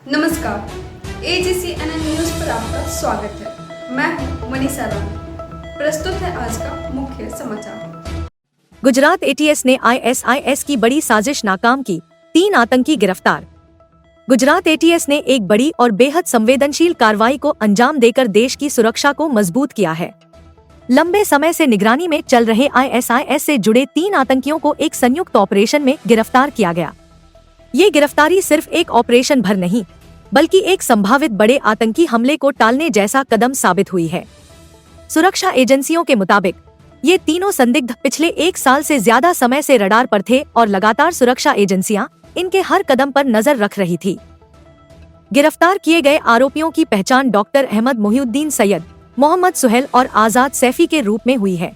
नमस्कार, AGCNN news पर आपका स्वागत है। मैं हूं मनीषा राम। प्रस्तुत है आज का मुख्य समाचार। गुजरात ATS ने ISIS की बड़ी साजिश नाकाम की, 3 आतंकी गिरफ्तार। गुजरात ATS ने एक बड़ी और बेहद संवेदनशील कार्रवाई को अंजाम देकर देश की सुरक्षा को मजबूत किया है। लंबे समय से निगरानी में चल रहे ISIS से जुड़े 3 आतंकियों को एक संयुक्त ऑपरेशन में गिरफ्तार किया गया। ये गिरफ्तारी सिर्फ एक ऑपरेशन भर नहीं, बल्कि एक संभावित बड़े आतंकी हमले को टालने जैसा कदम साबित हुई है। सुरक्षा एजेंसियों के मुताबिक ये तीनों संदिग्ध पिछले 1 साल से ज्यादा समय से रडार पर थे और लगातार सुरक्षा एजेंसियां इनके हर कदम पर नजर रख रही थी। गिरफ्तार किए गए आरोपियों की पहचान डॉक्टर अहमद मोहिउद्दीन सैयद, मोहम्मद सुहेल और आजाद सैफी के रूप में हुई है।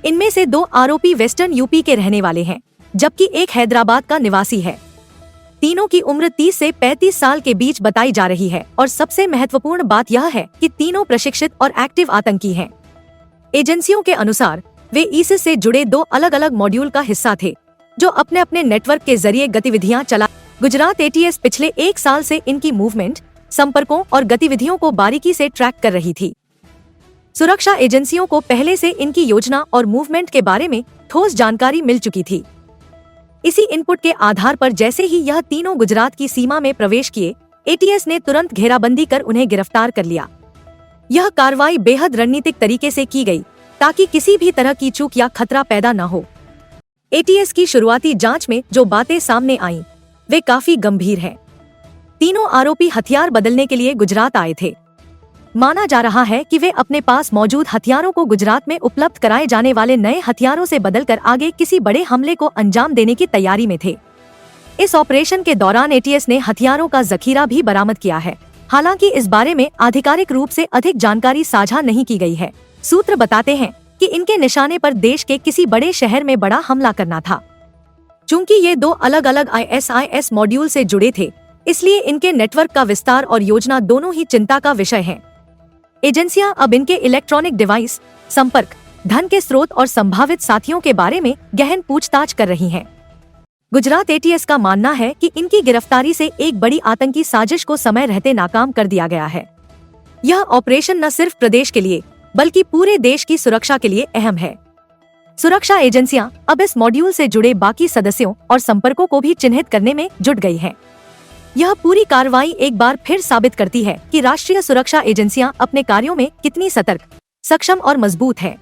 इनमें से 2 आरोपी वेस्टर्न यूपी के रहने वाले हैं, जबकि एक हैदराबाद का निवासी है। तीनों की उम्र 30 से 35 साल के बीच बताई जा रही है और सबसे महत्वपूर्ण बात यह है कि तीनों प्रशिक्षित और एक्टिव आतंकी हैं। एजेंसियों के अनुसार वे ISIS से जुड़े 2 अलग अलग मॉड्यूल का हिस्सा थे, जो अपने अपने नेटवर्क के जरिए गतिविधियां चला। गुजरात ATS पिछले 1 साल से इनकी मूवमेंट, संपर्कों और गतिविधियों को बारीकी से ट्रैक कर रही थी। सुरक्षा एजेंसियों को पहले से इनकी योजना और मूवमेंट के बारे में ठोस जानकारी मिल चुकी थी। इसी इनपुट के आधार पर जैसे ही यह तीनों गुजरात की सीमा में प्रवेश किए, ATS ने तुरंत घेराबंदी कर उन्हें गिरफ्तार कर लिया। यह कार्रवाई बेहद रणनीतिक तरीके से की गई, ताकि किसी भी तरह की चूक या खतरा पैदा न हो। ATS की शुरुआती जांच में जो बातें सामने आईं, वे काफी गंभीर हैं। तीनों आरोपी हथियार बदलने के लिए गुजरात आए थे। माना जा रहा है कि वे अपने पास मौजूद हथियारों को गुजरात में उपलब्ध कराए जाने वाले नए हथियारों से बदलकर आगे किसी बड़े हमले को अंजाम देने की तैयारी में थे। इस ऑपरेशन के दौरान ATS ने हथियारों का जखीरा भी बरामद किया है। हालांकि इस बारे में आधिकारिक रूप से अधिक जानकारी साझा नहीं की गई है। सूत्र बताते हैं कि इनके निशाने पर देश के किसी बड़े शहर में बड़ा हमला करना था। चूंकि ये 2 अलग अलग ISIS मॉड्यूल से जुड़े थे, इसलिए इनके नेटवर्क का विस्तार और योजना दोनों ही चिंता का विषय है। एजेंसियां अब इनके इलेक्ट्रॉनिक डिवाइस, संपर्क, धन के स्रोत और संभावित साथियों के बारे में गहन पूछताछ कर रही हैं। गुजरात ATS का मानना है कि इनकी गिरफ्तारी से एक बड़ी आतंकी साजिश को समय रहते नाकाम कर दिया गया है। यह ऑपरेशन न सिर्फ प्रदेश के लिए, बल्कि पूरे देश की सुरक्षा के लिए अहम है। सुरक्षा एजेंसियां अब इस मॉड्यूल से जुड़े बाकी सदस्यों और संपर्कों को भी चिन्हित करने में जुट गई हैं। यह पूरी कार्रवाई एक बार फिर साबित करती है कि राष्ट्रीय सुरक्षा एजेंसियां अपने कार्यों में कितनी सतर्क, सक्षम और मजबूत हैं।